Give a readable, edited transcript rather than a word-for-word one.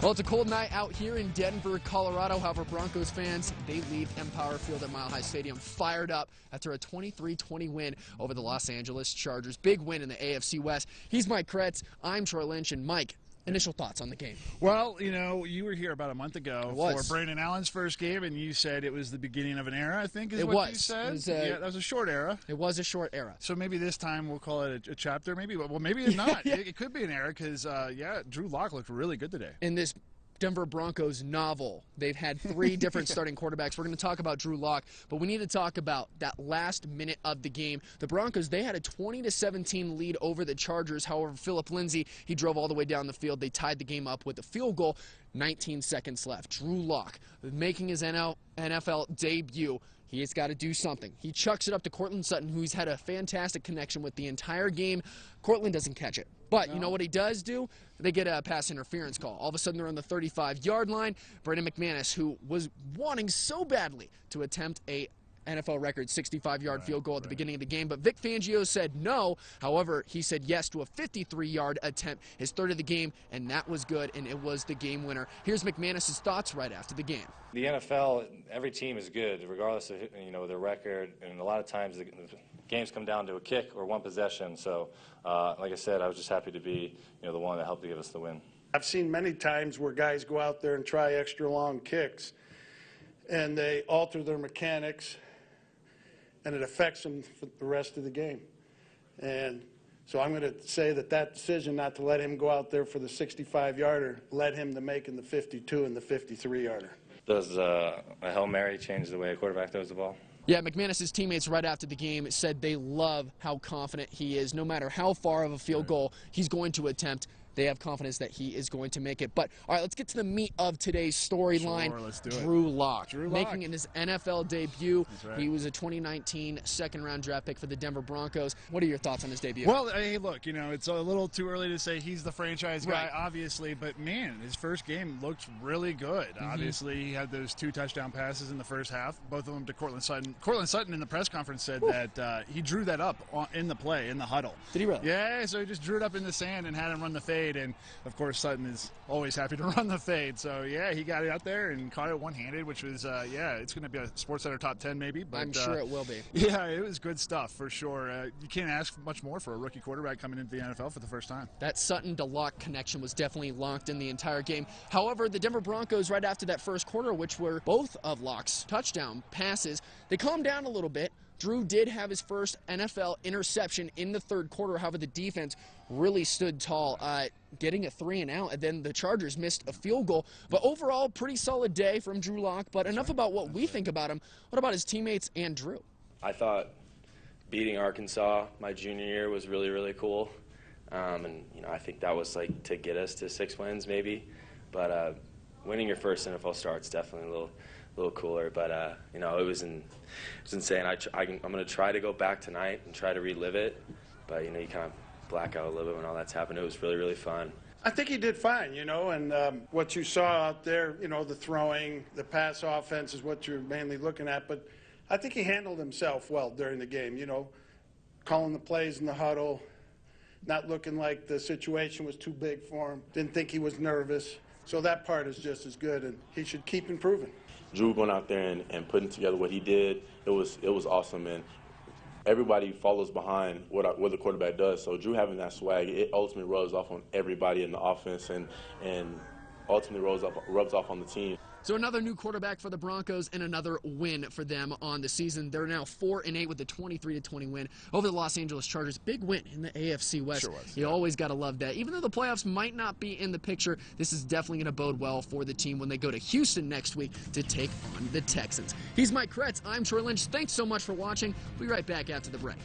Well, it's a cold night out here in Denver, Colorado. However, Broncos fans, they leave Empower Field at Mile High Stadium fired up after a 23-20 win over the Los Angeles Chargers. Big win in the AFC West. He's Mike Kretz. I'm Troy Lynch. And Mike, initial thoughts on the game? Well, you know, you were here about a month ago for Brandon Allen's first game, and you said it was the beginning of an era, I think is what you said. Yeah, that was a short era. It was a short era. So maybe this time we'll call it a chapter, maybe. Well, maybe it's not. Yeah. It could be an era because, yeah, Drew Lock looked really good today. In this Denver Broncos novel, they've had three different starting quarterbacks. We're going to talk about Drew Lock, but we need to talk about that last minute of the game. The Broncos, they had a 20-17 lead over the Chargers. However, Phillip Lindsay, he drove all the way down the field. They tied the game up with a field goal. 19 seconds left. Drew Lock making his NFL debut. He's got to do something. He chucks it up to Courtland Sutton, who's had a fantastic connection with the entire game. Courtland doesn't catch it. But you know what he does do? They get a pass interference call. All of a sudden, they're on the 35-yard line. Brandon McManus, who was wanting so badly to attempt a NFL record 65-yard field goal at the beginning of the game, but Vic Fangio said no. However, he said yes to a 53-yard attempt, his third of the game, and that was good, and it was the game winner. Here's McManus' thoughts right after the game. The NFL, every team is good, regardless of their record, and a lot of times the games come down to a kick or one possession. So, like I said, I was just happy to be the one that helped to give us the win. I've seen many times where guys go out there and try extra long kicks, and they alter their mechanics, and it affects them for the rest of the game. And so I'm going to say that decision not to let him go out there for the 65-yarder led him to making the 52 and the 53-yarder. Does a Hail Mary change the way a quarterback throws the ball? Yeah, McManus' teammates right after the game said they love how confident he is. No matter how far of a field goal he's going to attempt, they have confidence that he is going to make it. But, all right, let's get to the meat of today's storyline. Sure, let's do it. Drew Lock. Drew Lock. Making his NFL debut. That's right. He was a 2019 second-round draft pick for the Denver Broncos. What are your thoughts on his debut? Well, hey, look, it's a little too early to say he's the franchise guy, obviously. But, man, his first game looked really good. Obviously, he had those 2 touchdown passes in the first half, both of them to Courtland Sutton. Courtland Sutton in the press conference said that he drew that up in the play, in the huddle. Did he really? Yeah, so he just drew it up in the sand and had him run the fade. And, of course, Sutton is always happy to run the fade. So, yeah, he got it out there and caught it one-handed, which was, yeah, it's going to be a SportsCenter top 10 maybe. But, I'm sure it will be. Yeah, it was good stuff for sure. You can't ask much more for a rookie quarterback coming into the NFL for the first time. That Sutton to Lock connection was definitely locked in the entire game. However, the Denver Broncos, right after that first quarter, which were both of Lock's touchdown passes, they calmed down a little bit. Drew did have his first NFL interception in the third quarter. However, the defense really stood tall, getting a 3-and-out, and then the Chargers missed a field goal. But overall, pretty solid day from Drew Lock. But enough about what we think about him. What about his teammates and Drew? I thought beating Arkansas my junior year was really, really cool. And, I think that was like to get us to 6 wins maybe. But winning your first NFL start's definitely a little cooler. But, it was insane. I'm going to try to go back tonight and try to relive it. But, you kind of black out a little bit when all that's happened. It was really, really fun. I think he did fine, and what you saw out there, the throwing, the pass offense is what you're mainly looking at. But I think he handled himself well during the game, calling the plays in the huddle, not looking like the situation was too big for him, didn't think he was nervous. So that part is just as good, and he should keep improving. Drew going out there and putting together what he did, it was awesome, and everybody follows behind what the quarterback does. So Drew having that swag, it ultimately rubs off on everybody in the offense and ultimately rubs off on the team. So another new quarterback for the Broncos and another win for them on the season. They're now 4-8 with a 23-20 win over the Los Angeles Chargers. Big win in the AFC West. Sure was. You always got to love that. Even though the playoffs might not be in the picture, this is definitely going to bode well for the team when they go to Houston next week to take on the Texans. He's Mike Kretz. I'm Troy Lynch. Thanks so much for watching. We'll be right back after the break.